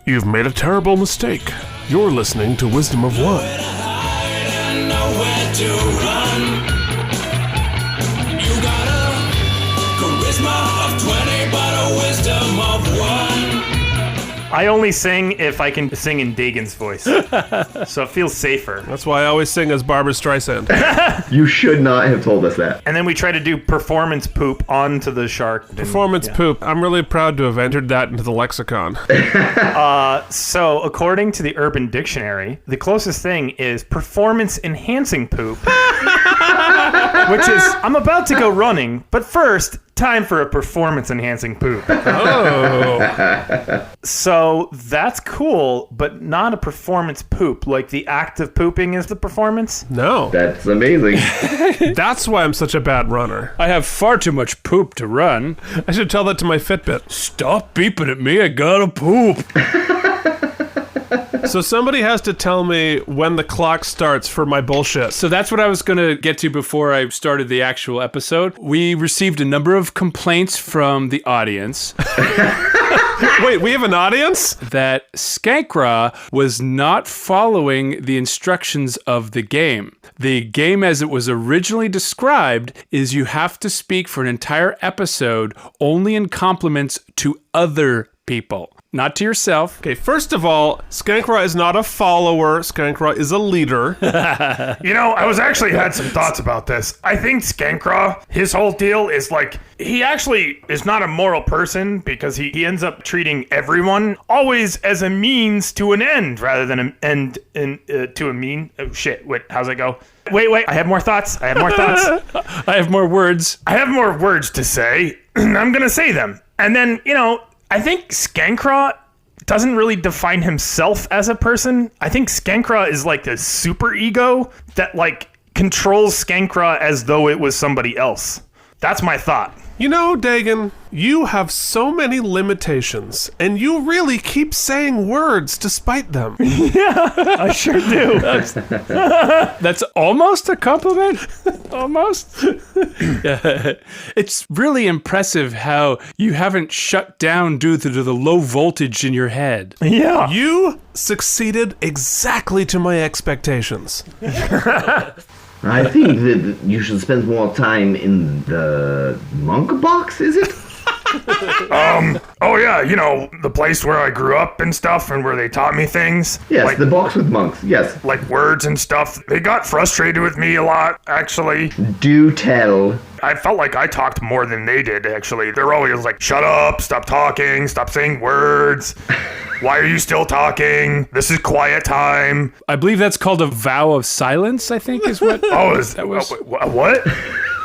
You've made a terrible mistake. You're listening to Wisdom of One. I only sing if I can sing in Dagon's voice, so it feels safer. That's why I always sing as Barbra Streisand. You should not have told us that. And then we try to do performance poop onto the shark. Performance poop. I'm really proud to have entered that into the lexicon. So, according to the Urban Dictionary, the closest thing is performance-enhancing poop, which is, I'm about to go running, but first, time for a performance-enhancing poop. Oh. So that's cool, but not a performance poop. Like the act of pooping is the performance? No. That's amazing. That's why I'm such a bad runner. I have far too much poop to run. I should tell that to my Fitbit. Stop beeping at me, I gotta poop. So somebody has to tell me when the clock starts for my bullshit. So that's what I was going to get to before I started the actual episode. We received a number of complaints from the audience. Wait, we have an audience? That Skankra was not following the instructions of the game. The game as it was originally described is you have to speak for an entire episode only in compliments to other people. Not to yourself. Okay, first of all, Skankra is not a follower. Skankra is a leader. You know, I was actually had some thoughts about this. I think Skankra, his whole deal is like, he actually is not a moral person because he ends up treating everyone always as a means to an end rather than an end to a mean. Oh, shit. Wait, how's it go? Wait. I have more thoughts. I have more words to say. I'm going to say them. And then, you know, I think Skankra doesn't really define himself as a person. I think Skankra is like a super ego that like controls Skankra as though it was somebody else. That's my thought. You know, Dagon, you have so many limitations, and you really keep saying words despite them. Yeah, I sure do. That's almost a compliment. Almost. Yeah. It's really impressive how you haven't shut down due to the low voltage in your head. Yeah. You succeeded exactly to my expectations. I think that you should spend more time in the monk box, is it? Oh yeah, you know, the place where I grew up and stuff and where they taught me things. Yes, like, the box with monks, yes. like words and stuff. They got frustrated with me a lot, actually. Do tell. I felt like I talked more than they did, actually. They're always like, shut up, stop talking, stop saying words. Why are you still talking? This is quiet time. I believe that's called a vow of silence, I think is what. Oh, is that what?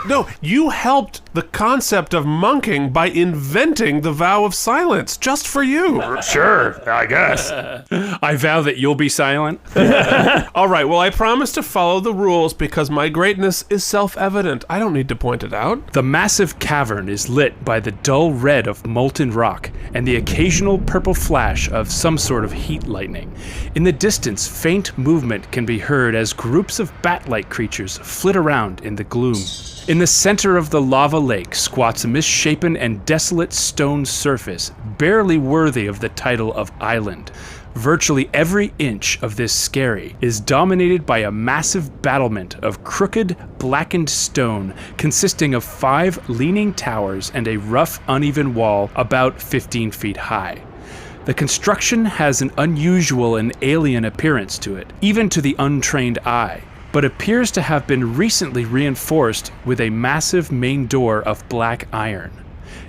No, you helped the concept of monking by inventing the vow of silence just for you. Sure, I guess. I vow that you'll be silent. All right, well, I promise to follow the rules because my greatness is self-evident. I don't need to point it out. The massive cavern is lit by the dull red of molten rock and the occasional purple flash of some sort of heat lightning. In the distance, faint movement can be heard as groups of bat-like creatures flit around in the gloom. In the center of the lava lake squats a misshapen and desolate stone surface, barely worthy of the title of island. Virtually every inch of this skerry is dominated by a massive battlement of crooked, blackened stone consisting of 5 leaning towers and a rough, uneven wall about 15 feet high. The construction has an unusual and alien appearance to it, even to the untrained eye, but appears to have been recently reinforced with a massive main door of black iron.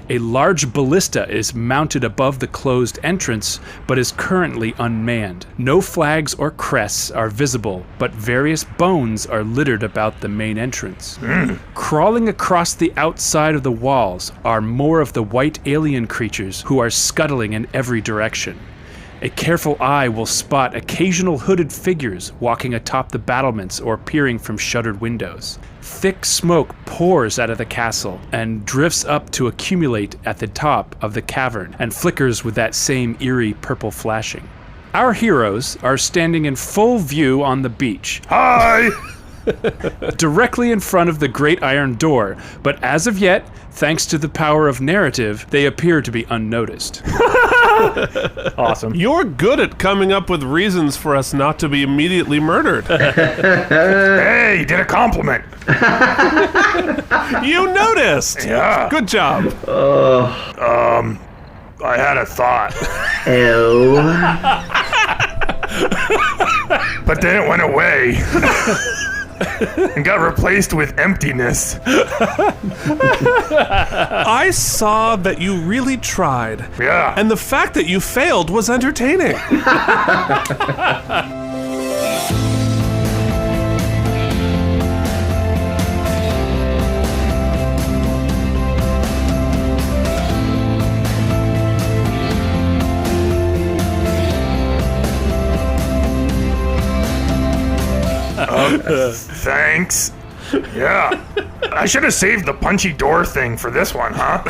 A large ballista is mounted above the closed entrance, but is currently unmanned. No flags or crests are visible, but various bones are littered about the main entrance. Crawling across the outside of the walls are more of the white alien creatures who are scuttling in every direction. A careful eye will spot occasional hooded figures walking atop the battlements or peering from shuttered windows. Thick smoke pours out of the castle and drifts up to accumulate at the top of the cavern and flickers with that same eerie purple flashing. Our heroes are standing in full view on the beach. Hi! directly in front of the great iron door, but as of yet, thanks to the power of narrative, they appear to be unnoticed. Awesome. You're good at coming up with reasons for us not to be immediately murdered. Hey, you did a compliment. You noticed! Yeah. Good job. I had a thought, Oh. but then it went away and got replaced with emptiness. I saw that you really tried. Yeah. And the fact that you failed was entertaining. Thanks. Yeah. I should have saved the punchy door thing for this one, huh?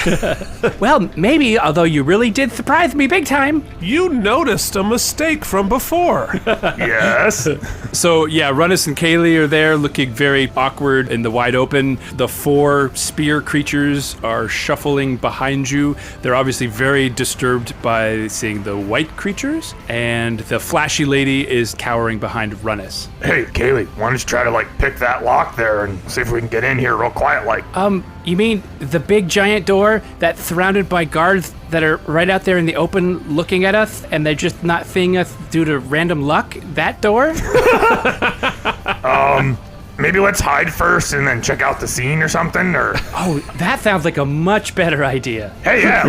Well, maybe, although you really did surprise me big time. You noticed a mistake from before. Yes. So, yeah, Runnis and Kaylee are there looking very awkward in the wide open. The 4 spear creatures are shuffling behind you. They're obviously very disturbed by seeing the white creatures. And the flashy lady is cowering behind Runnis. Hey, Kaylee, why don't you try to, pick that lock there and see if we can get in here real quiet, You mean the big giant door that's surrounded by guards that are right out there in the open looking at us and they're just not seeing us due to random luck? That door? Maybe let's hide first and then check out the scene or something, or... Oh, that sounds like a much better idea. Hey, yeah.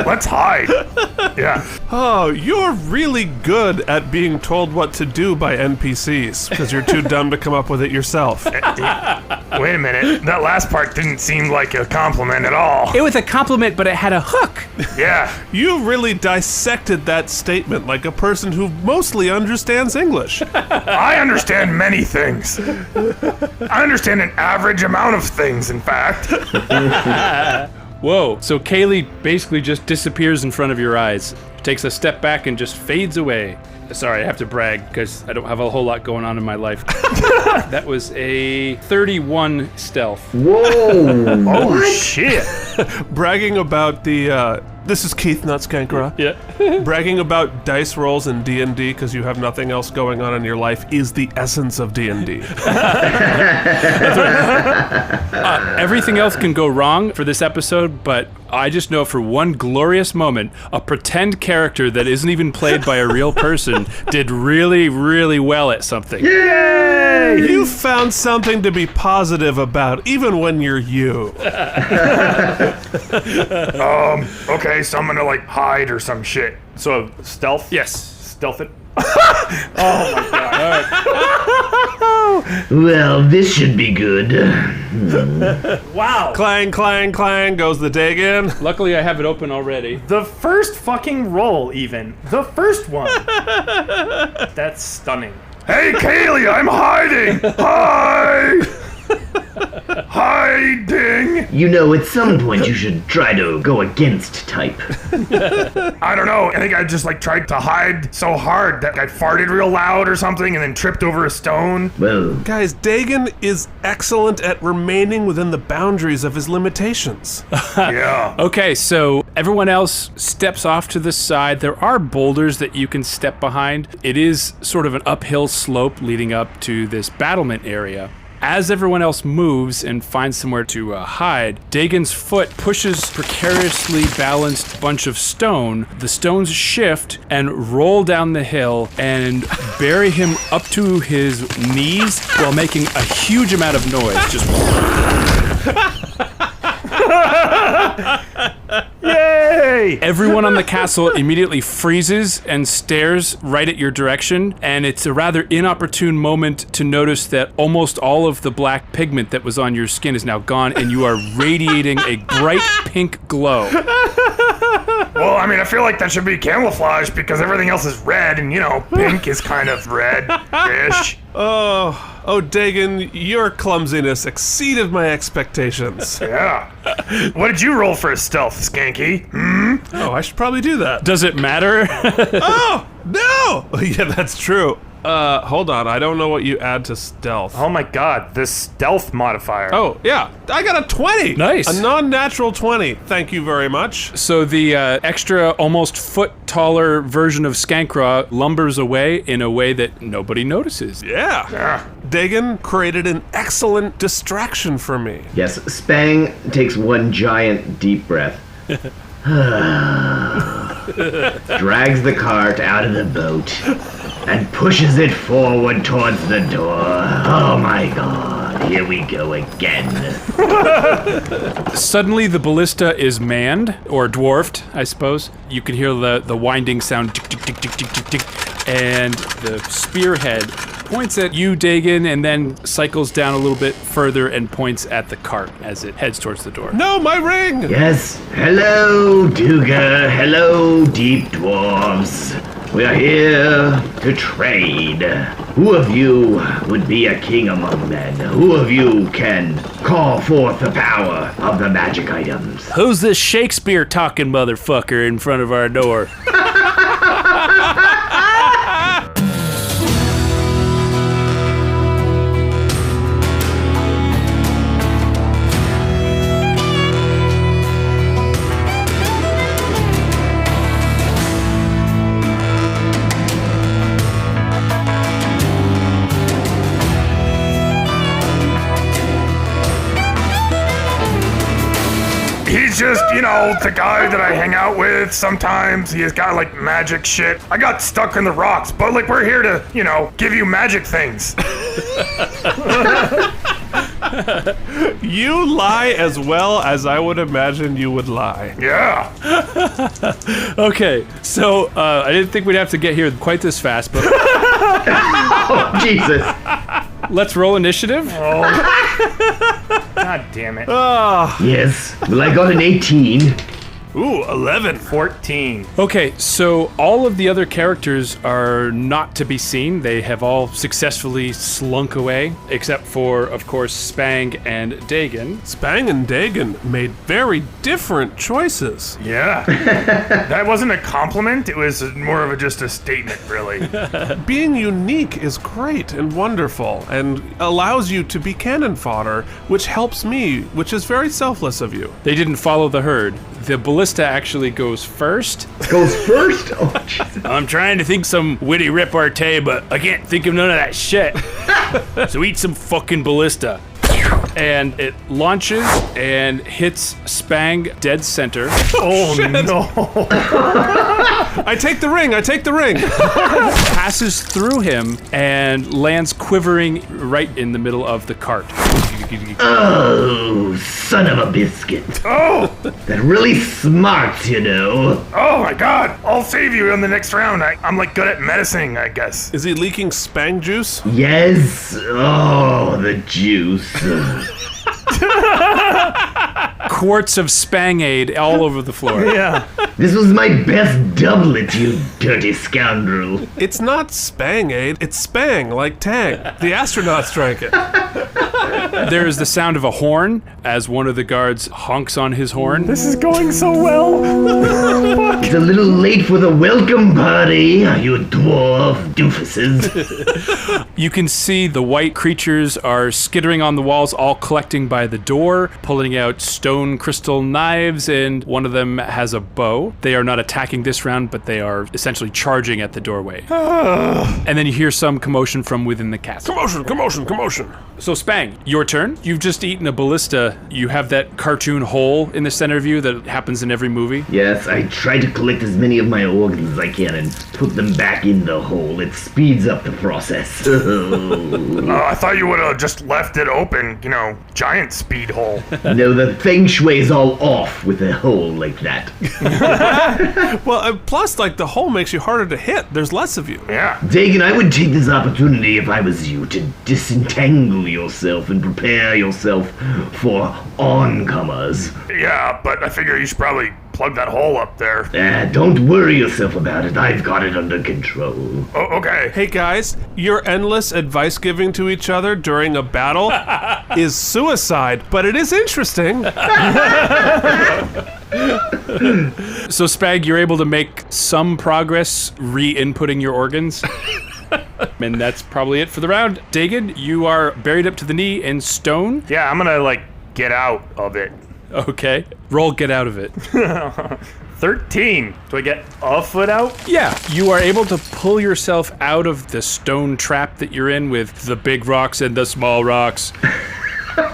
Let's hide. Yeah. Oh, you're really good at being told what to do by NPCs because you're too dumb to come up with it yourself. Wait a minute. That last part didn't seem like a compliment at all. It was a compliment, but it had a hook. Yeah. You really dissected that statement like a person who mostly understands English. I understand many things. I understand an average amount of things, in fact. Whoa. So Kaylee basically just disappears in front of your eyes, takes a step back and just fades away. Sorry, I have to brag because I don't have a whole lot going on in my life. That was a 31 stealth. Whoa. Oh, shit. Bragging about the, this is Keith, not Skankra. Yeah. Bragging about dice rolls in D&D because you have nothing else going on in your life is the essence of D&D. Everything else can go wrong for this episode, but I just know for one glorious moment, a pretend character that isn't even played by a real person did really, really well at something. Yay! You found something to be positive about, even when you're you. Okay, so I'm gonna, hide or some shit. So, stealth? Yes. Stealth it? Oh, my God. Well, this should be good. Wow. Clang, clang, clang goes the Dagon. Luckily, I have it open already. The first fucking roll, even. The first one. That's stunning. Hey, Kaylee, I'm hiding! Hi! Hiding! You know, at some point you should try to go against type. I don't know. I think I just tried to hide so hard that I farted real loud or something and then tripped over a stone. Well, Guys, Dagon is excellent at remaining within the boundaries of his limitations. Yeah. Okay, so everyone else steps off to the side. There are boulders that you can step behind. It is sort of an uphill slope leading up to this battlement area. As everyone else moves and finds somewhere to hide, Dagon's foot pushes precariously balanced bunch of stone. The stones shift and roll down the hill and bury him up to his knees while making a huge amount of noise. Just Yay! everyone on the castle immediately freezes and stares right at your direction, and it's a rather inopportune moment to notice that almost all of the black pigment that was on your skin is now gone, and you are radiating a bright pink glow. Well, I mean, I feel like that should be camouflage because everything else is red and, pink is kind of red-ish. Oh, Dagon, your clumsiness exceeded my expectations. Yeah. What did you roll for a stealth, Skanky? Oh, I should probably do that. Does it matter? Oh, no! Yeah, that's true. Hold on. I don't know what you add to stealth. Oh my god, this stealth modifier. Oh, yeah. I got a 20. Nice. A non-natural 20. Thank you very much. So the extra, almost foot taller version of Skankra lumbers away in a way that nobody notices. Yeah. Dagon created an excellent distraction for me. Yes, Spang takes one giant deep breath. Drags the cart out of the boat and pushes it forward towards the door. Oh my god, here we go again. Suddenly the ballista is manned, or dwarfed, I suppose. You can hear the winding sound, tick, tick, tick, tick, tick, tick, tick, and the spearhead points at you, Dagon, and then cycles down a little bit further and points at the cart as it heads towards the door. No, my ring! Yes, hello, Duga. Hello, deep dwarves. We are here to trade. Who of you would be a king among men? Who of you can call forth the power of the magic items? Who's this Shakespeare talking motherfucker in front of our door? He's just, the guy that I hang out with sometimes. He has got, magic shit. I got stuck in the rocks, but, we're here to, give you magic things. You lie as well as I would imagine you would lie. Yeah. Okay, so I didn't think we'd have to get here quite this fast, but Oh, Jesus. let's roll initiative. God damn it. Yes, well, I got an 18. Ooh, 11. 14. Okay, so all of the other characters are not to be seen. They have all successfully slunk away, except for, of course, Spang and Dagon. Spang and Dagon made very different choices. Yeah. That wasn't a compliment. It was more of just a statement, really. Being unique is great and wonderful and allows you to be cannon fodder, which helps me, which is very selfless of you. They didn't follow the herd. The ballista actually goes first. Goes first? Oh, Jesus. I'm trying to think some witty repartee, but I can't think of none of that shit. So eat some fucking ballista. And it launches and hits Spang dead center. Oh, no. I take the ring. Passes through him and lands quivering right in the middle of the cart. Oh, son of a biscuit. Oh. That really smart, Oh, my God. I'll save you in the next round. I'm, good at medicine, I guess. Is he leaking Spang juice? Yes. Oh, the juice. Quarts of Spangade all over the floor. Yeah. This was my best doublet, you dirty scoundrel. It's not Spangade, it's Spang, like Tang. The astronauts drank it. There is the sound of a horn as one of the guards honks on his horn. This is going so well. It's a little late for the welcome party, you dwarf doofuses. You can see the white creatures are skittering on the walls, all collecting by the door, pulling out stone crystal knives, and one of them has a bow. They are not attacking this round, but they are essentially charging at the doorway. And then you hear some commotion from within the castle. Commotion. So Spang, your turn. You've just eaten a ballista. You have that cartoon hole in the center of you that happens in every movie. Yes, I try to collect as many of my organs as I can and put them back in the hole. It speeds up the process. I thought you would have just left it open, giant speed hole. No, the feng shui is all off with a hole like that. Well, plus, the hole makes you harder to hit. There's less of you. Yeah. Dagon, I would take this opportunity if I was you to disentangle yourself and prepare yourself for oncomers. Yeah, but I figure you should probably plug that hole up there. Don't worry yourself about it. I've got it under control. Oh, okay. Hey guys, your endless advice giving to each other during a battle is suicide, but it is interesting. So Spag, you're able to make some progress re-inputting your organs. And that's probably it for the round. Dagon, you are buried up to the knee in stone. Yeah, I'm gonna, like, get out of it. Okay. Roll get out of it. 13. Do I get a foot out? Yeah, you are able to pull yourself out of the stone trap that you're in with the big rocks and the small rocks.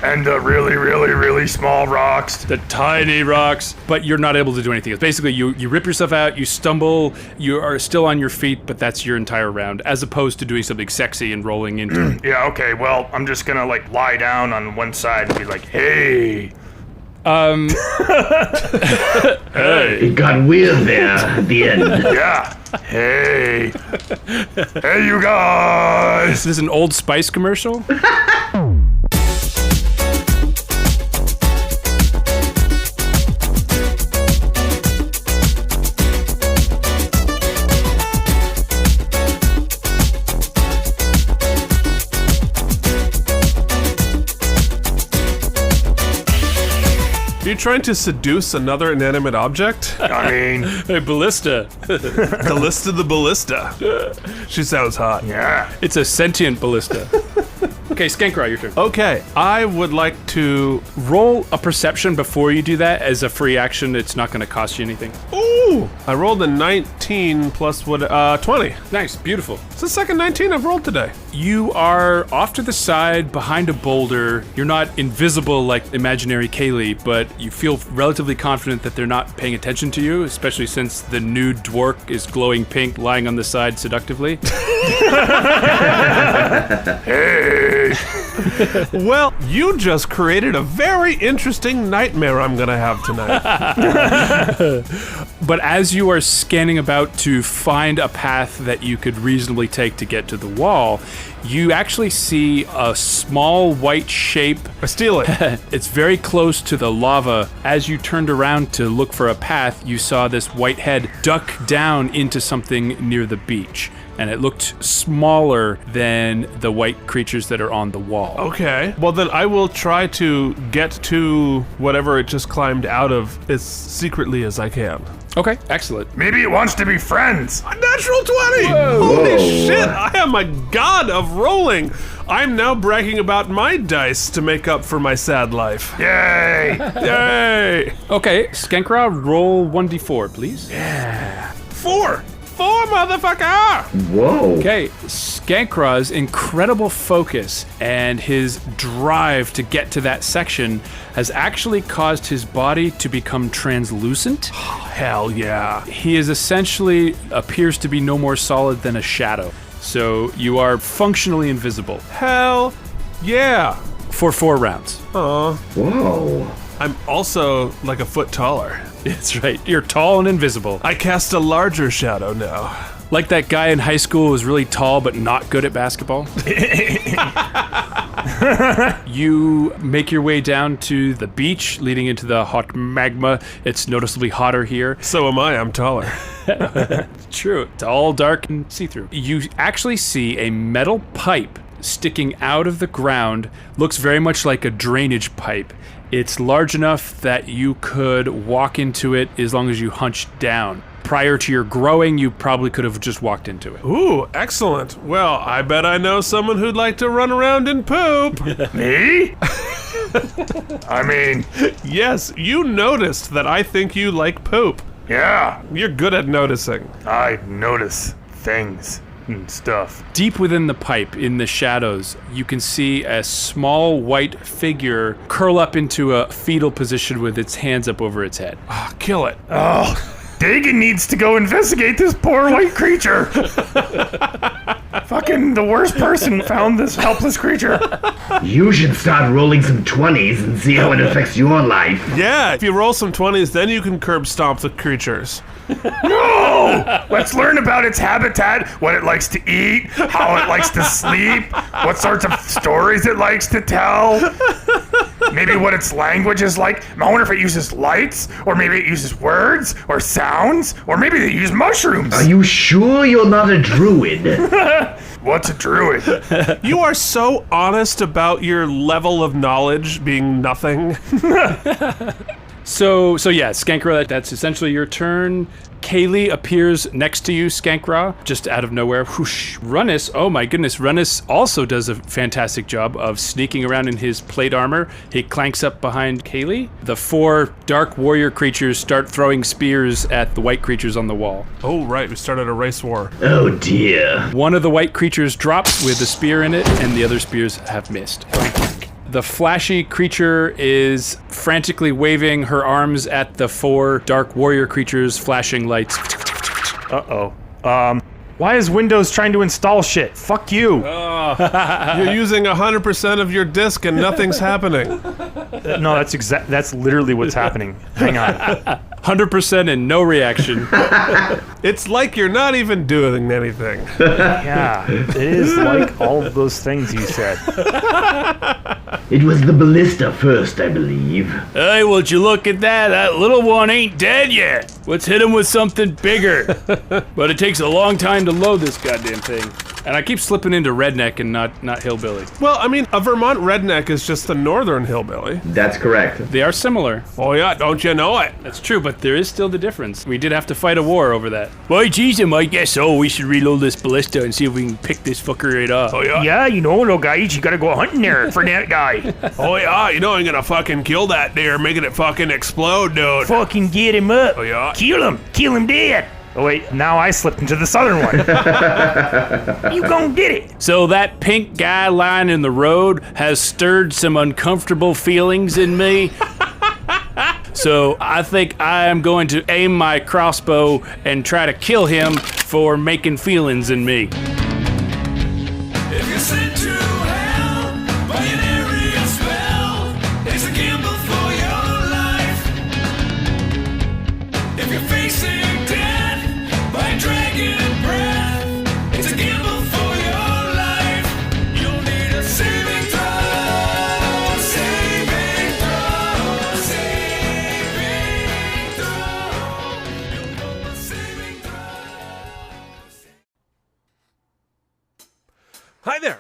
And the really, really, really small rocks. The tiny rocks, but you're not able to do anything else. Basically, you rip yourself out, you stumble, you are still on your feet, but that's your entire round, as opposed to doing something sexy and rolling into it. Yeah, okay, well, I'm just gonna, like, lie down on one side and be like, hey. Hey. It got weird there at the end. Yeah. Hey. Hey, you guys. This is an Old Spice commercial? Are you trying to seduce another inanimate object? I mean, Hey, ballista. Ballista the ballista. She sounds hot. yeah. It's a sentient ballista. Okay, Skankra, your turn. Okay, I would like to... Roll a perception before you do that as a free action. It's not going to cost you anything. Ooh! I rolled a 19 plus what? 20. Nice, beautiful. It's the second 19 I've rolled today. You are off to the side behind a boulder. You're not invisible like imaginary Kaylee, but you feel relatively confident that they're not paying attention to you, especially since the nude dwarf is glowing pink, lying on the side seductively. Hey. Well, you just created a very interesting nightmare I'm gonna have tonight. But as you are scanning about to find a path that you could reasonably take to get to the wall, you actually see a small white shape. I steal it. It's very close to the lava. As you turned around to look for a path, you saw this white head duck down into something near the beach. And it looked smaller than the white creatures that are on the wall. Okay. Well, then I will try to get to whatever it just climbed out of as secretly as I can. Okay, excellent. Maybe it wants to be friends. A natural 20! Holy shit! I am a god of rolling! I'm now bragging about my dice to make up for my sad life. Yay. Yay! Okay, Skankra, roll 1d4, please. 4! 4, motherfucker! Whoa. Okay, Skankra's incredible focus and his drive to get to that section has actually caused his body to become translucent. Hell yeah. He is essentially appears to be no more solid than a shadow. So you are functionally invisible Hell yeah. for 4 rounds. Whoa. I'm also like a foot taller. That's right. You're tall and invisible. I cast a larger shadow now. Like that guy in high school who was really tall but not good at basketball. You make your way down to the beach leading into the hot magma. It's noticeably hotter here. So am I, I'm taller. True. It's all dark and see-through. You actually see a metal pipe sticking out of the ground. Looks very much like a drainage pipe. It's large enough that you could walk into it as long as you hunched down. Prior to your growing, you probably could have just walked into it. Ooh, excellent. Well, I bet I know someone who'd like to run around and poop. Me? I mean, Yes, you noticed that I think you like poop. yeah. You're good at noticing. I notice things and stuff. Deep within the pipe, in the shadows, you can see a small white figure curl up into a fetal position with its hands up over its head. Kill it. Oh, Dagon needs to go investigate this poor white creature. Fucking the worst person found this helpless creature. You should start rolling some 20s and see how it affects your life. Yeah, if you roll some 20s, then you can curb stomp the creatures. No! Let's learn about its habitat, what it likes to eat, how it likes to sleep, what sorts of stories it likes to tell. Maybe what its language is like. I wonder if it uses lights, or maybe it uses words, or sounds, or maybe they use mushrooms. Are you sure you're not a druid? What's a druid? You are so honest about your level of knowledge being nothing. So yeah, Skankra, that's essentially your turn. Kaylee appears next to you, Skankra, just out of nowhere. Whoosh. Runnis, oh my goodness, Runnis also does a fantastic job of sneaking around in his plate armor. He clanks up behind Kaylee. The 4 dark warrior creatures start throwing spears at the white creatures on the wall. Oh, right. We started a race war. Oh dear. One of the white creatures drops with a spear in it, and the other spears have missed. The flashy creature is frantically waving her arms at the 4 dark warrior creatures, flashing lights. Uh-oh. Why is Windows trying to install shit? Fuck you. You're using 100% of your disk and nothing's happening. No, that's literally what's happening. Hang on. 100% and no reaction. It's like you're not even doing anything. Yeah, it is like all of those things you said. It was the ballista first, I believe. Hey, would you look at that? That little one ain't dead yet. Let's hit him with something bigger. But it takes a long time to load this goddamn thing. And I keep slipping into redneck and not hillbilly. Well, I mean, a Vermont redneck is just the northern hillbilly. That's correct. They are similar. Oh yeah, don't you know it? That's true, but there is still the difference. We did have to fight a war over that. Boy, geez, I guess so. We should reload this ballista and see if we can pick this fucker right off. Oh yeah? Yeah, you know, little guys, you gotta go hunting there for that guy. Oh yeah, you know I'm gonna fucking kill that deer, making it fucking explode, dude. Fucking get him up. Oh yeah? Kill him dead. Oh wait, now I slipped into the southern one. You gon' get it. So that pink guy lying in the road has stirred some uncomfortable feelings in me. So I think I am going to aim my crossbow and try to kill him for making feelings in me. If you're sent to hell by an area spell, it's a gamble for your life. If you're facing death by a dragon breath, it's a gamble for your life. You'll need a saving throw, saving throw, saving throw. You'll know a saving throw. Hi there,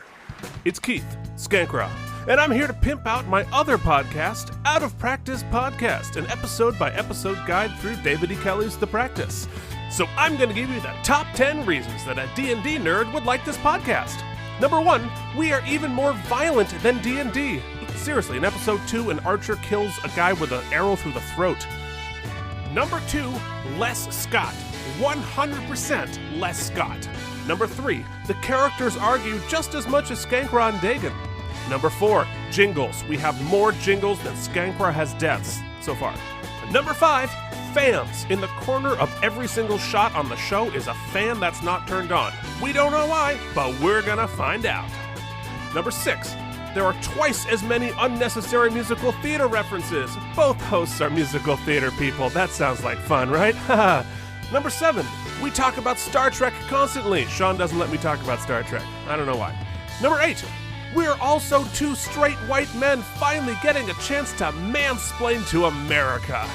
it's Keith, Skankra, and I'm here to pimp out my other podcast, Out of Practice Podcast, an episode-by-episode guide through David E. Kelly's The Practice. So I'm going to give you the top 10 reasons that a D&D nerd would like this podcast. Number 1, we are even more violent than D&D. Seriously, in episode 2, an archer kills a guy with an arrow through the throat. Number 2, less Scott. 100% less Scott. Number 3, the characters argue just as much as Skankra and Dagon. Number 4, jingles. We have more jingles than Skankra has deaths so far. Number 5, fans. In the corner of every single shot on the show is a fan that's not turned on. We don't know why, but we're gonna find out. Number 6, there are twice as many unnecessary musical theater references. Both hosts are musical theater people. That sounds like fun, right? Haha. Number 7, we talk about Star Trek constantly. Sean doesn't let me talk about Star Trek. I don't know why. Number 8, we're also 2 straight white men finally getting a chance to mansplain to America.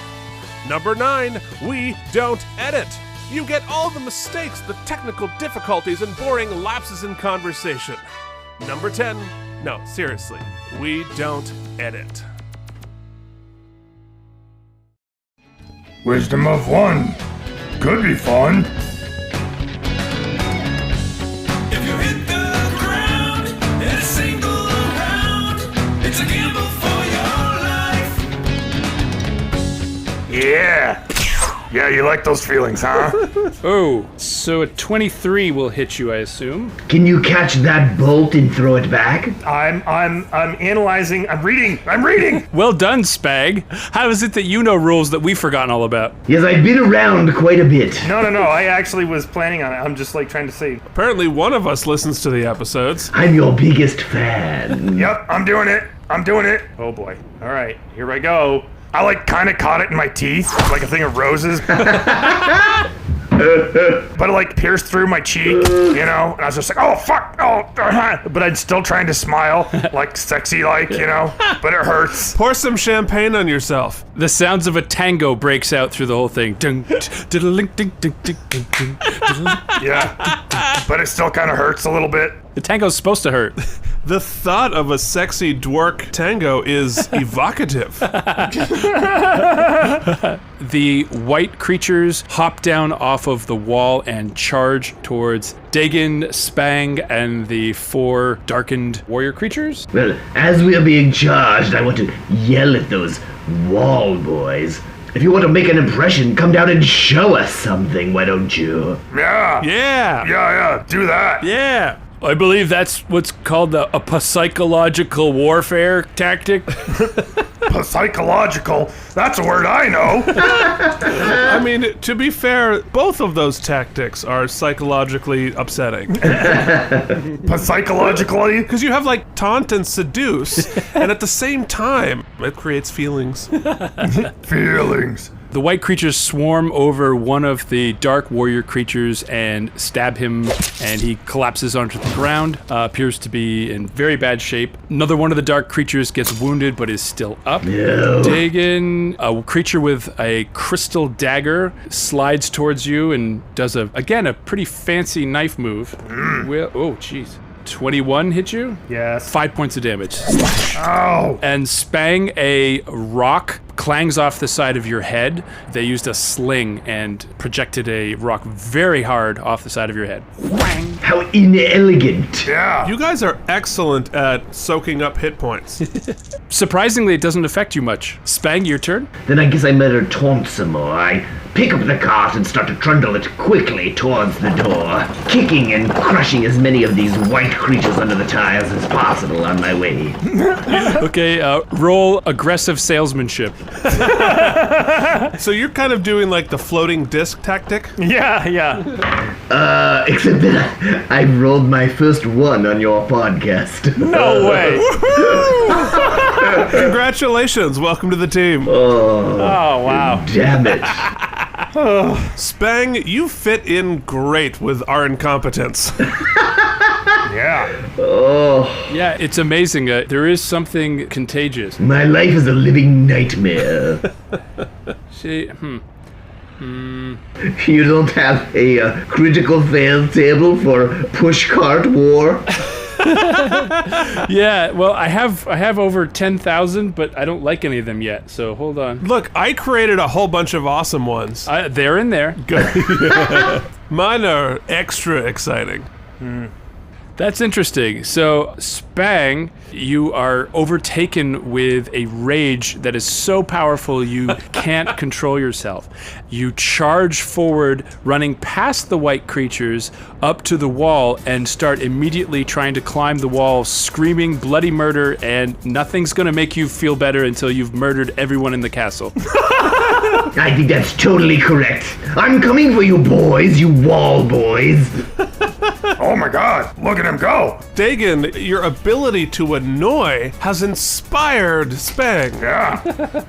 Number 9, we don't edit. You get all the mistakes, the technical difficulties, and boring lapses in conversation. Number 10, no, seriously, we don't edit. Wisdom of 1. Could be fun. If you hit the ground in a single round, it's a gamble for your life. Yeah. Yeah, you like those feelings, huh? Oh, so a 23 will hit you, I assume. Can you catch that bolt and throw it back? I'm analyzing. I'm reading. Well done, Spag. How is it that you know rules that we've forgotten all about? Yes, I've been around quite a bit. No. I actually was planning on it. I'm just like trying to say. Apparently one of us listens to the episodes. I'm your biggest fan. Yep, I'm doing it. Oh boy. All right, here I go. I like kind of caught it in my teeth, like a thing of roses. But it like pierced through my cheek, you know? And I was just like, oh, fuck, oh. But I'm still trying to smile, like sexy like, you know? But it hurts. Pour some champagne on yourself. The sounds of a tango breaks out through the whole thing. Ding, diddling, ding, ding, ding, ding, ding, diddling. Yeah. But it still kind of hurts a little bit. The tango's supposed to hurt. The thought of a sexy dwarf tango is evocative. The white creatures hop down off of the wall and charge towards Dagon, Spang, and the 4 darkened warrior creatures. Well, as we are being charged, I want to yell at those wall boys. If you want to make an impression, come down and show us something, why don't you? Yeah. Yeah. Yeah, do that. Yeah. I believe that's what's called a psychological warfare tactic. Psychological. That's a word I know. I mean, to be fair, both of those tactics are psychologically upsetting. Psychologically? Because you have like taunt and seduce, and at the same time, it creates feelings. Feelings. The white creatures swarm over one of the dark warrior creatures and stab him, and he collapses onto the ground, appears to be in very bad shape. Another one of the dark creatures gets wounded but is still up. No. Dagon, a creature with a crystal dagger, slides towards you and does, again, a pretty fancy knife move. Oh, jeez. 21 hit you? Yes. 5 points of damage. Ow. And Spang, a rock clangs off the side of your head. They used a sling and projected a rock very hard off the side of your head. Whang! How inelegant. Yeah. You guys are excellent at soaking up hit points. Surprisingly, it doesn't affect you much. Spang, your turn. Then I guess I better taunt some more. I pick up the cart and start to trundle it quickly towards the door, kicking and crushing as many of these white creatures under the tires as possible on my way. Okay, roll aggressive salesmanship. So you're kind of doing like the floating disc tactic? Yeah. Except that I rolled my first one on your podcast. No way. Congratulations, welcome to the team. Oh, wow. Damn it. Spang, you fit in great with our incompetence. Yeah. Oh, Yeah, it's amazing. There is something contagious. my life is a living nightmare. See, You don't have a critical fail table for pushcart war? yeah, well, I have over 10,000, but I don't like any of them yet, so hold on. Look, I created a whole bunch of awesome ones. They're in there. Good. Mine are extra exciting. That's interesting. So, Spang, you are overtaken with a rage that is so powerful you can't control yourself. You charge forward, running past the white creatures up to the wall, and start immediately trying to climb the wall, screaming bloody murder, and nothing's gonna make you feel better until you've murdered everyone in the castle. I think that's totally correct. I'm coming for you boys, you wall boys. Oh my god. Look at him go. Dagon, your ability to annoy has inspired Spang. Yeah.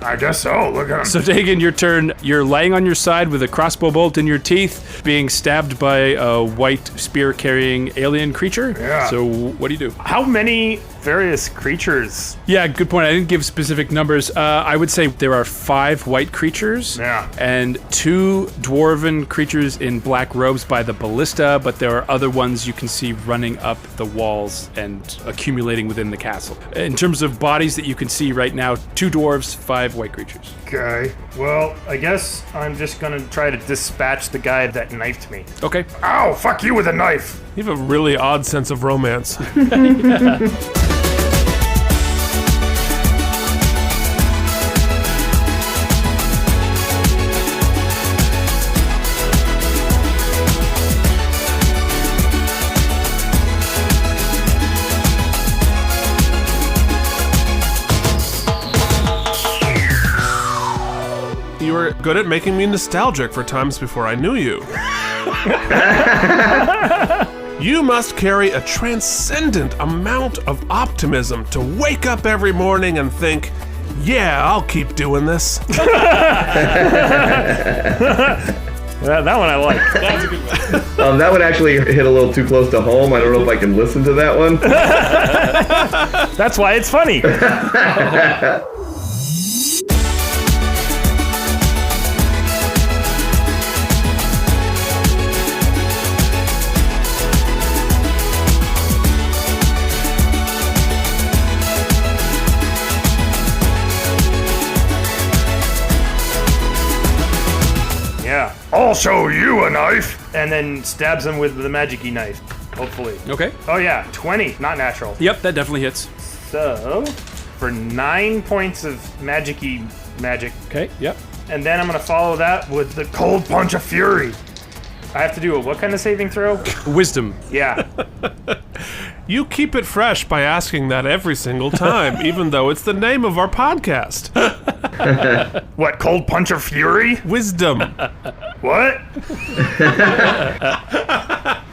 I guess so. Look at him. So, Dagon, your turn. You're laying on your side with a crossbow bolt in your teeth, being stabbed by a white spear-carrying alien creature. Yeah. So, what do you do? How many various creatures? Yeah, good point. I didn't give specific numbers. I would say there are 5 white creatures. Yeah. And 2 dwarven creatures in black robes by the ballista, but there are other ones you can see running up the walls and accumulating within the castle. In terms of bodies that you can see right now, 2 dwarves, 5 white creatures. Okay. Well, I guess I'm just gonna try to dispatch the guy that knifed me. Okay. Ow, fuck you with a knife. You have a really odd sense of romance. You were good at making me nostalgic for times before I knew you. You must carry a transcendent amount of optimism to wake up every morning and think, yeah, I'll keep doing this. That one I like. That's a good one. That one actually hit a little too close to home. I don't know if I can listen to that one. That's why it's funny. I'll show you a knife. And then stabs him with the magic-y knife, hopefully. Okay. Oh yeah, 20, not natural. Yep, that definitely hits. So, for 9 points of magic-y magic. Okay, yep. And then I'm gonna follow that with the cold punch of fury. I have to do a what kind of saving throw? Wisdom. Yeah. You keep it fresh by asking that every single time, even though it's the name of our podcast. What, cold punch of fury? Wisdom. What?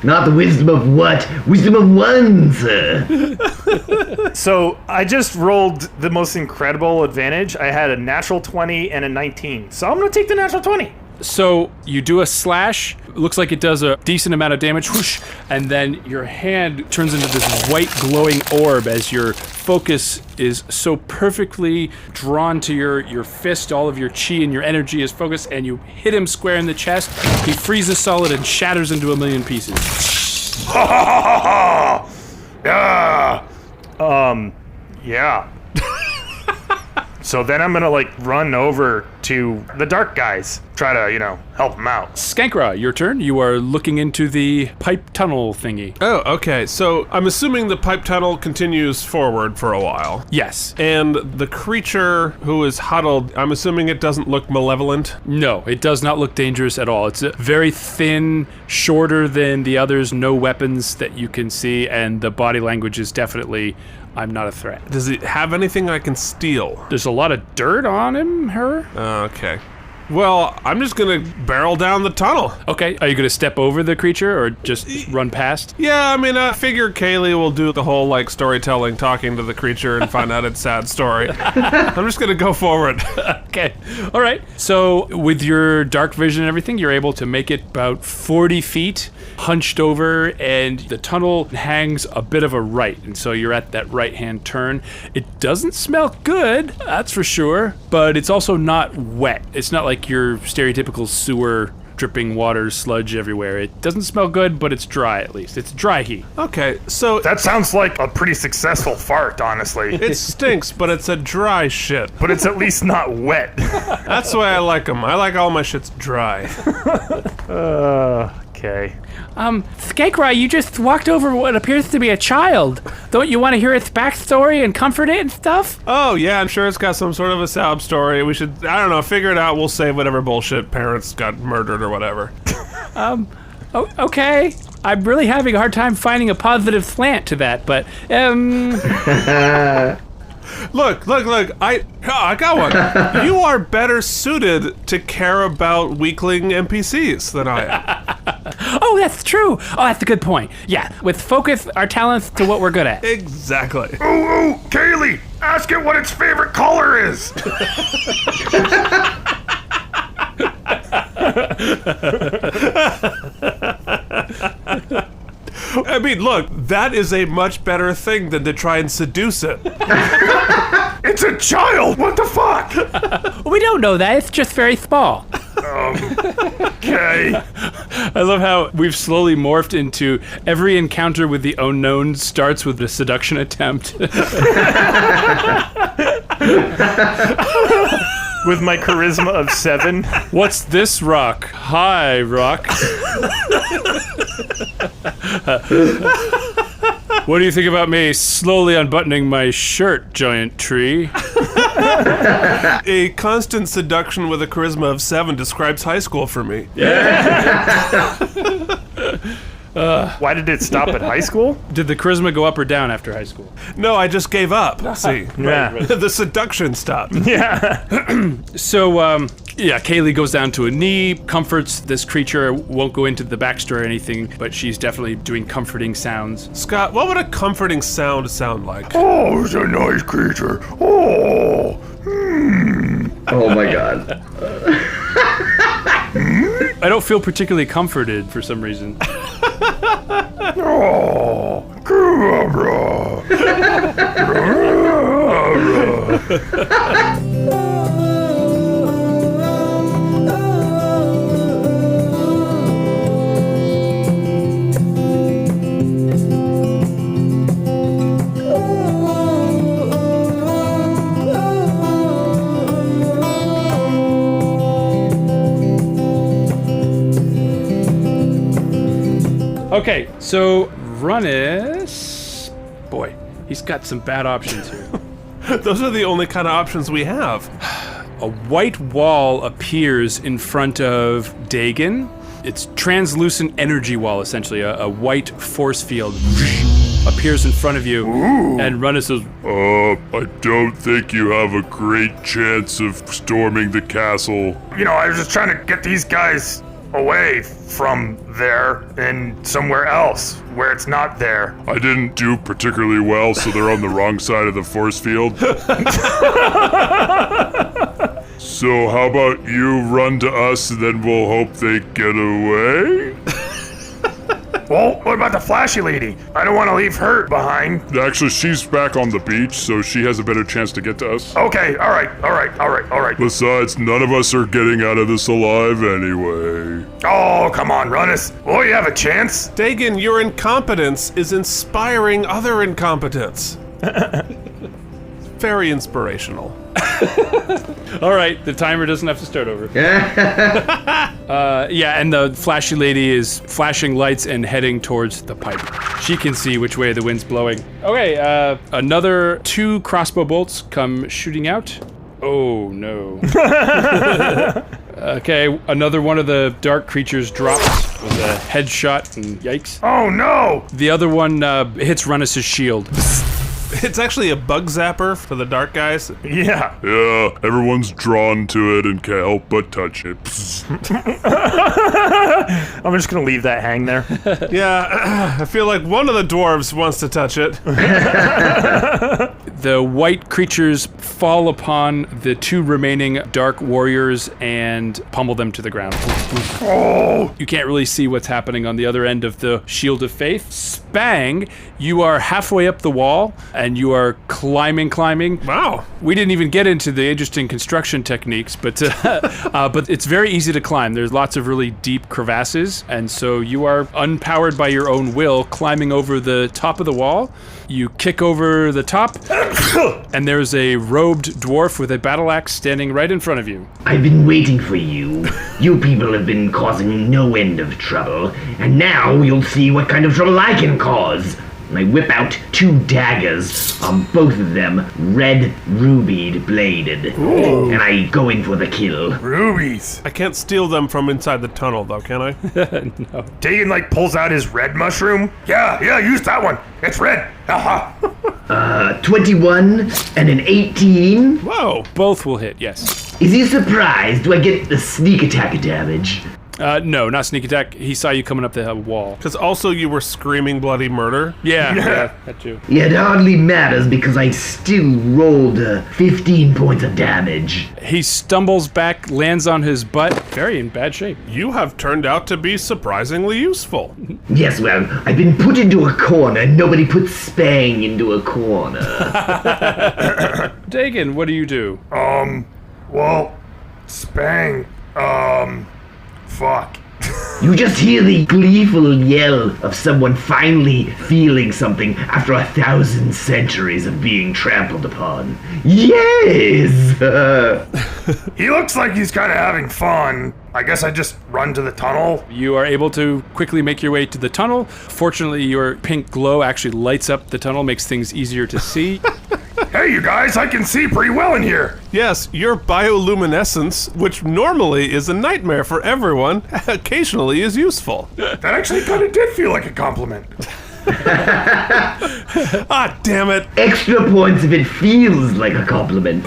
Not the wisdom of what? Wisdom of one, sir. So I just rolled the most incredible advantage. I had a natural 20 and a 19. So I'm gonna take the natural 20. So you do a slash, looks like it does a decent amount of damage, whoosh, and then your hand turns into this white glowing orb as your focus is so perfectly drawn to your fist. All of your chi and your energy is focused, and you hit him square in the chest. He freezes solid and shatters into a million pieces. Yeah. Yeah. So then I'm gonna like run over to the dark guys, try to, help them out. Skankra, your turn. You are looking into the pipe tunnel thingy. Oh, okay. So I'm assuming the pipe tunnel continues forward for a while. Yes. And the creature who is huddled, I'm assuming it doesn't look malevolent? No, it does not look dangerous at all. It's very thin, shorter than the others, no weapons that you can see, and the body language is definitely, I'm not a threat. Does it have anything I can steal? There's a lot of dirt on him, her. Okay. Well, I'm just gonna barrel down the tunnel. Okay, are you gonna step over the creature or just run past? Yeah, I mean, I figure Kaylee will do the whole, storytelling, talking to the creature and find out its sad story. I'm just gonna go forward. Okay, all right. So with your dark vision and everything, you're able to make it about 40 feet, hunched over, and the tunnel hangs a bit of a right, and so you're at that right-hand turn. It doesn't smell good, that's for sure, but it's also not wet. It's not like your stereotypical sewer dripping water sludge everywhere. It doesn't smell good, but it's dry at least. It's dry heat. Okay, so That sounds like a pretty successful fart, honestly. it stinks, but it's a dry shit. But it's at least not wet. That's the way I like them. I like all my shits dry. Okay. Skankra, you just walked over what appears to be a child. Don't you want to hear its backstory and comfort it and stuff? Oh, yeah, I'm sure it's got some sort of a sob story. We should, I don't know, figure it out. We'll say whatever bullshit parents got murdered or whatever. Okay. I'm really having a hard time finding a positive slant to that, but, Look, I got one. You are better suited to care about weakling NPCs than I am. Oh, that's true. Oh, that's a good point. Yeah, with focus our talents to what we're good at. Exactly. Ooh, Kaylee, ask it what its favorite color is. I mean, look, that is a much better thing than to try and seduce it. It's a child. What the fuck? We don't know that. It's just very small. Okay. I love how we've slowly morphed into every encounter with the unknown starts with a seduction attempt. With my charisma of 7. What's this rock? Hi, rock. What do you think about me slowly unbuttoning my shirt, giant tree? A constant seduction with a charisma of 7 describes high school for me. Why did it stop at high school? Did the charisma go up or down after high school? No, I just gave up. See, Yeah. the seduction stopped. Yeah. So, Kaylee goes down to a knee, comforts this creature, won't go into the backstory or anything, but she's definitely doing comforting sounds. Scott, what would a comforting sound like? Oh, it's a nice creature. Oh. Oh my god. I don't feel particularly comforted for some reason. Oh. Okay, so Runnis... Boy, he's got some bad options here. Those are the only kind of options we have. A white wall appears in front of Dagon. It's translucent energy wall, essentially. A white force field appears in front of you. Ooh. And Runnis says, I don't think you have a great chance of storming the castle. You know, I was just trying to get these guys away from there and somewhere else where it's not there. I didn't do particularly well, so they're on the wrong side of the force field. So how about you run to us and then we'll hope they get away? Well, what about the flashy lady? I don't want to leave her behind. Actually, she's back on the beach, so she has a better chance to get to us. Okay, all right. Besides, none of us are getting out of this alive anyway. Oh, come on, Runnis. Will you have a chance? Dagon, your incompetence is inspiring other incompetence. Very inspirational. all right, the timer doesn't have to start over. Yeah, and the flashy lady is flashing lights and heading towards the pipe. She can see which way the wind's blowing. Okay, another 2 crossbow bolts come shooting out. Oh, no. Okay, another one of the dark creatures drops with a headshot, and yikes. Oh, no! The other one hits Runnis' shield. It's actually a bug zapper for the dark guys. Yeah. Yeah, everyone's drawn to it and can't help but touch it. I'm just gonna leave that hang there. Yeah, I feel like one of the dwarves wants to touch it. The white creatures fall upon the 2 remaining dark warriors and pummel them to the ground. Oh! You can't really see what's happening on the other end of the Shield of Faith. Spang! You are halfway up the wall, and you are climbing. Wow. We didn't even get into the interesting construction techniques, but it's very easy to climb. There's lots of really deep crevasses, and so you are unpowered by your own will, climbing over the top of the wall. You kick over the top, and there's a robed dwarf with a battle axe standing right in front of you. I've been waiting for you. You people have been causing no end of trouble, and now you'll see what kind of trouble I can cause. I whip out 2 daggers, both of them red rubied bladed. Ooh. And I go in for the kill. Rubies. I can't steal them from inside the tunnel, though, can I? No. Dagon, pulls out his red mushroom. Yeah, use that one. It's red. Haha. 21 and an 18. Whoa. Both will hit, yes. Is he surprised? Do I get the sneak attack damage? No, not sneak attack. He saw you coming up the wall. Because also you were screaming bloody murder. Yeah, that too. Yeah, it hardly matters because I still rolled 15 points of damage. He stumbles back, lands on his butt, very in bad shape. You have turned out to be surprisingly useful. Yes, well, I've been put into a corner. Nobody puts Spang into a corner. Dagon, what do you do? Well, Spang, fuck. You just hear the gleeful yell of someone finally feeling something after 1,000 centuries of being trampled upon. Yes! He looks like he's kind of having fun. I guess I just run to the tunnel. You are able to quickly make your way to the tunnel. Fortunately, your pink glow actually lights up the tunnel, makes things easier to see. Hey, you guys, I can see pretty well in here. Yes, your bioluminescence, which normally is a nightmare for everyone, occasionally is useful. That actually kind of did feel like a compliment. Ah, damn it. Extra points if it feels like a compliment.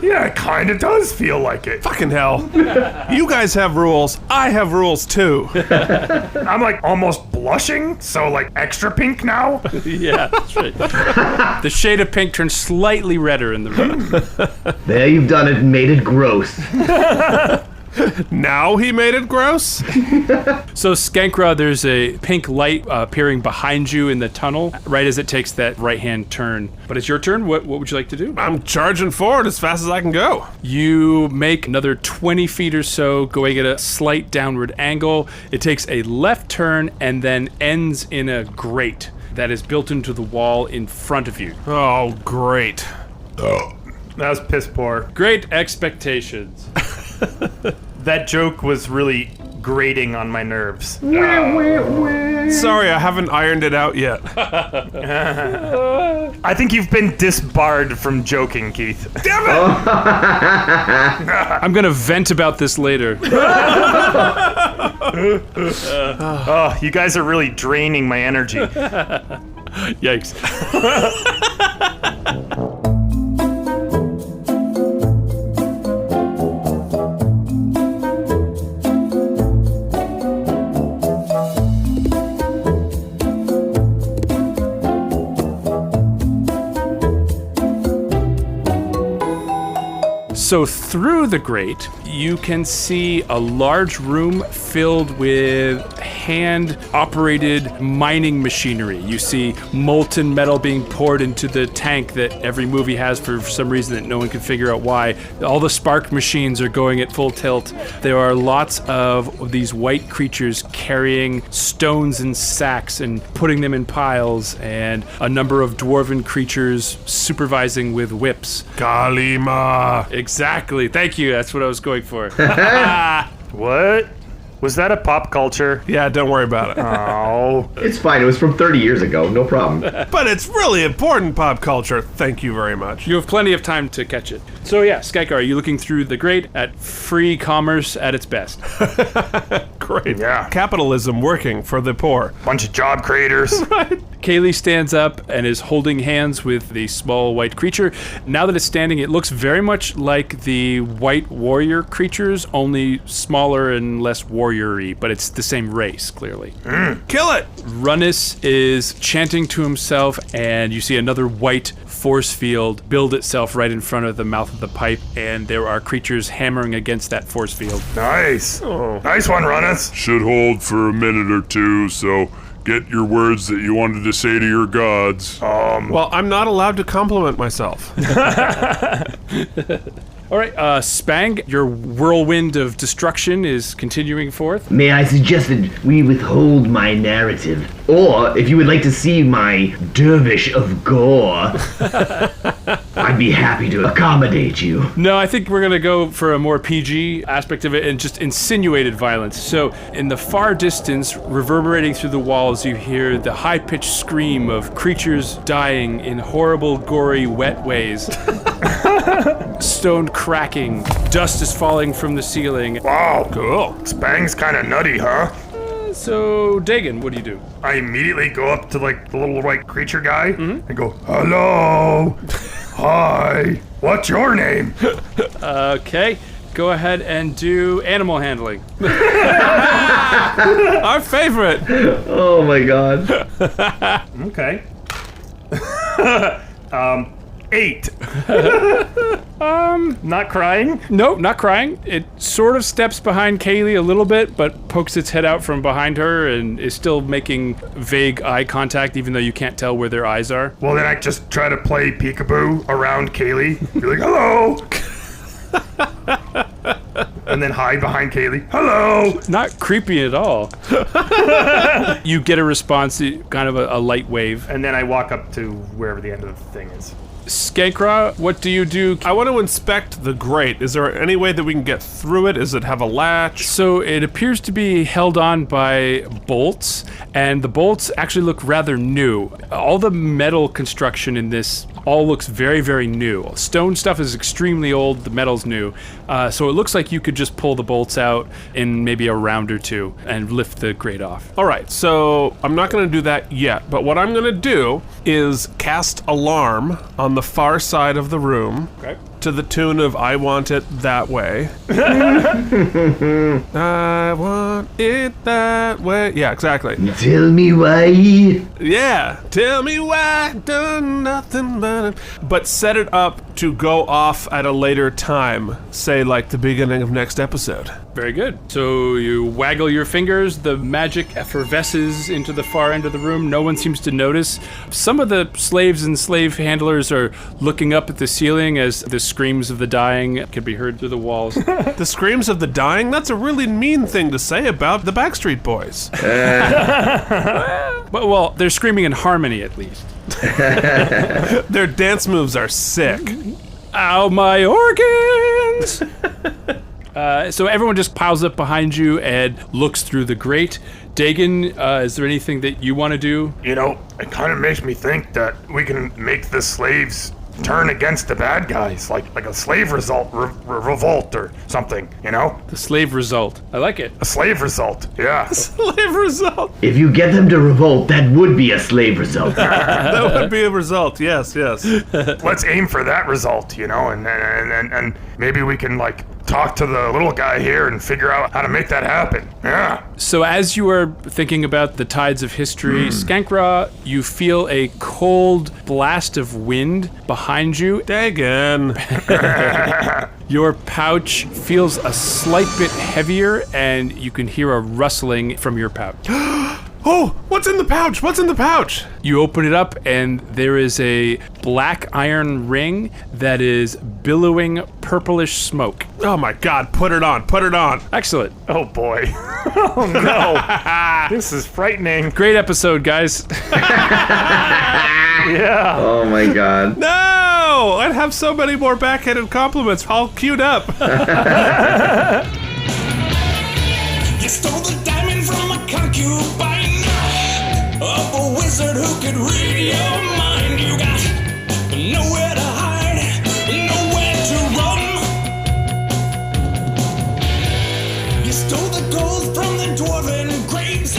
Yeah, it kind of does feel like it. Fucking hell. You guys have rules. I have rules too. I'm almost blushing, so extra pink now. Yeah, that's right. The shade of pink turns slightly redder in the room. There, you've done it and made it gross. Now he made it gross? So, Skankra, there's a pink light appearing behind you in the tunnel, right as it takes that right-hand turn. But it's your turn. What would you like to do? I'm charging forward as fast as I can go. You make another 20 feet or so, going at a slight downward angle. It takes a left turn and then ends in a grate that is built into the wall in front of you. Oh, great. That was piss poor. Great expectations. That joke was really grating on my nerves. Sorry, I haven't ironed it out yet. I think you've been disbarred from joking, Keith. Damn it! I'm gonna vent about this later. Oh, you guys are really draining my energy. Yikes. So through the grate, you can see a large room filled with hand-operated mining machinery. You see molten metal being poured into the tank that every movie has for some reason that no one can figure out why. All the spark machines are going at full tilt. There are lots of these white creatures carrying stones in sacks and putting them in piles, and a number of dwarven creatures supervising with whips. Kalima. Exactly. Thank you. That's what I was going for. What? Was that a pop culture? Yeah, don't worry about it. Oh. It's fine. It was from 30 years ago. No problem. But it's really important pop culture. Thank you very much. You have plenty of time to catch it. So yeah, Skankra, are you looking through the grate at free commerce at its best? Great. Yeah. Capitalism working for the poor. Bunch of job creators. Kaylee stands up and is holding hands with the small white creature. Now that it's standing, it looks very much like the white warrior creatures, only smaller and less warrior-y, but it's the same race, clearly. Kill it! Runnis is chanting to himself, and you see another white force field build itself right in front of the mouth of the pipe, and there are creatures hammering against that force field. Nice. Nice one, Runnis. Should hold for a minute or two, so get your words that you wanted to say to your gods. Well, I'm not allowed to compliment myself. All right, Spang, your whirlwind of destruction is continuing forth. May I suggest that we withhold my narrative? Or, if you would like to see my dervish of gore, I'd be happy to accommodate you. No, I think we're going to go for a more PG aspect of it and just insinuated violence. So, in the far distance, reverberating through the walls, you hear the high-pitched scream of creatures dying in horrible, gory, wet ways. Stone cracking, dust is falling from the ceiling. Wow, cool. Spang's kind of nutty, huh? So, Dagon, what do you do? I immediately go up to like the little white creature guy and go, "Hello, hi, what's your name?" Okay, go ahead and do animal handling. Our favorite. Oh my god. Okay. 8. Not crying? Nope, not crying. It sort of steps behind Kaylee a little bit, but pokes its head out from behind her and is still making vague eye contact, even though you can't tell where their eyes are. Well, then I just try to play peekaboo around Kaylee. Be like, "Hello." And then hide behind Kaylee. "Hello." Not creepy at all. You get a response, kind of a light wave. And then I walk up to wherever the end of the thing is. Skankra, what do you do? I want to inspect the grate. Is there any way that we can get through it? Does it have a latch? So it appears to be held on by bolts, and the bolts actually look rather new. All the metal construction in this all looks very, very new. Stone stuff is extremely old, the metal's new. So it looks like you could just pull the bolts out in maybe a round or two and lift the grate off. All right, so I'm not going to do that yet, but what I'm going to do is cast alarm on the far side of the room. Okay. To the tune of "I Want It That Way." I want it that way. Yeah, exactly. Tell me why. Yeah, tell me why I done nothing but set it up to go off at a later time, say like the beginning of next episode. Very good. So you waggle your fingers, the magic effervesces into the far end of the room. No one seems to notice. Some of the slaves and slave handlers are looking up at the ceiling as the screams of the dying can be heard through the walls. The screams of the dying? That's a really mean thing to say about the Backstreet Boys. Well, they're screaming in harmony at least. Their dance moves are sick. Ow, my organs! So everyone just piles up behind you and looks through the grate. Dagon, is there anything that you want to do? You know, it kind of makes me think that we can make the slaves turn against the bad guys, like a slave revolt or something, you know? The slave result. I like it. A slave result, yeah. Slave result. If you get them to revolt, that would be a slave result. That would be a result. Yes. Let's aim for that result, you know, and maybe we can, like, talk to the little guy here and figure out how to make that happen. Yeah. So as you are thinking about the tides of history, Skankra, you feel a cold blast of wind behind you. Dagon. Your pouch feels a slight bit heavier, and you can hear a rustling from your pouch. Oh, what's in the pouch? What's in the pouch? You open it up, and there is a black iron ring that is billowing purplish smoke. Oh my God, put it on. Put it on. Excellent. Oh boy. Oh no. This is frightening. Great episode, guys. Yeah. Oh my God. No! I'd have so many more backhanded compliments all queued up. You stole the diamond from a concubine of a wizard who could read your mind. You got nowhere to hide, nowhere to run. You stole the gold from the dwarven graves,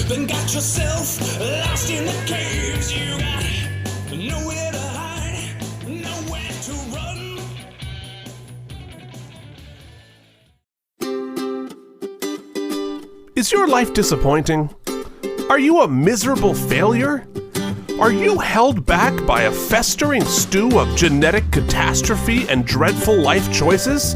then got yourself lost in the caves. You got nowhere to hide, nowhere to run. Is your life disappointing? Are you a miserable failure? Are you held back by a festering stew of genetic catastrophe and dreadful life choices?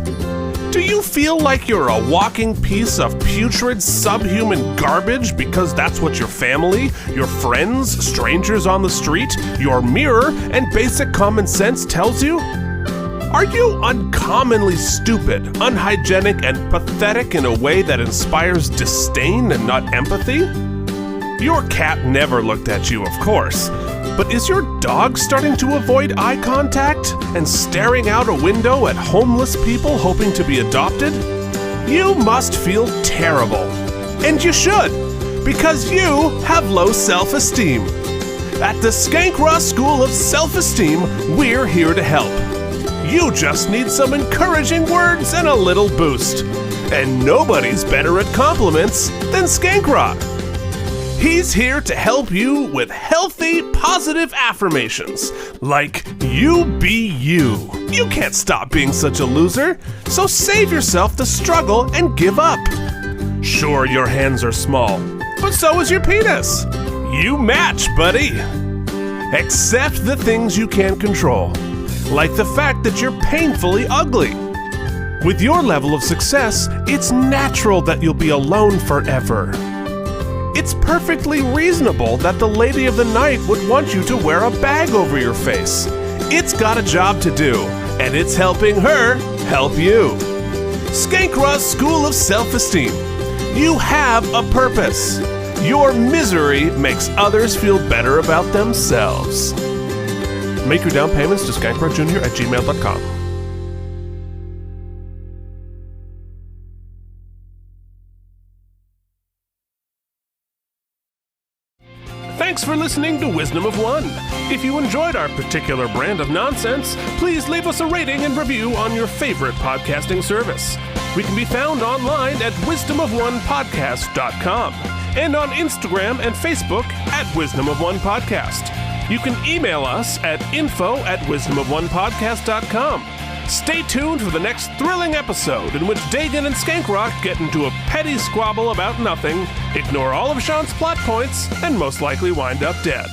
Do you feel like you're a walking piece of putrid subhuman garbage because that's what your family, your friends, strangers on the street, your mirror, and basic common sense tells you? Are you uncommonly stupid, unhygienic, and pathetic in a way that inspires disdain and not empathy? Your cat never looked at you, of course, but is your dog starting to avoid eye contact and staring out a window at homeless people hoping to be adopted? You must feel terrible. And you should, because you have low self-esteem. At the Skankra School of Self-Esteem, we're here to help. You just need some encouraging words and a little boost. And nobody's better at compliments than Skankra. He's here to help you with healthy, positive affirmations, like you be you. You can't stop being such a loser, so save yourself the struggle and give up. Sure, your hands are small, but so is your penis. You match, buddy. Accept the things you can't control, like the fact that you're painfully ugly. With your level of success, it's natural that you'll be alone forever. It's perfectly reasonable that the lady of the night would want you to wear a bag over your face. It's got a job to do, and it's helping her help you. Skankra School of Self-Esteem. You have a purpose. Your misery makes others feel better about themselves. Make your down payments to skankrajr@gmail.com. Thanks for listening to Wisdom of One. If you enjoyed our particular brand of nonsense, please leave us a rating and review on your favorite podcasting service. We can be found online at wisdomofonepodcast.com and on Instagram and Facebook at Wisdom of One Podcast. You can email us at info@wisdomofonepodcast.com. Stay tuned for the next thrilling episode in which Dagon and Skankra get into a petty squabble about nothing, ignore all of Sean's plot points, and most likely wind up dead.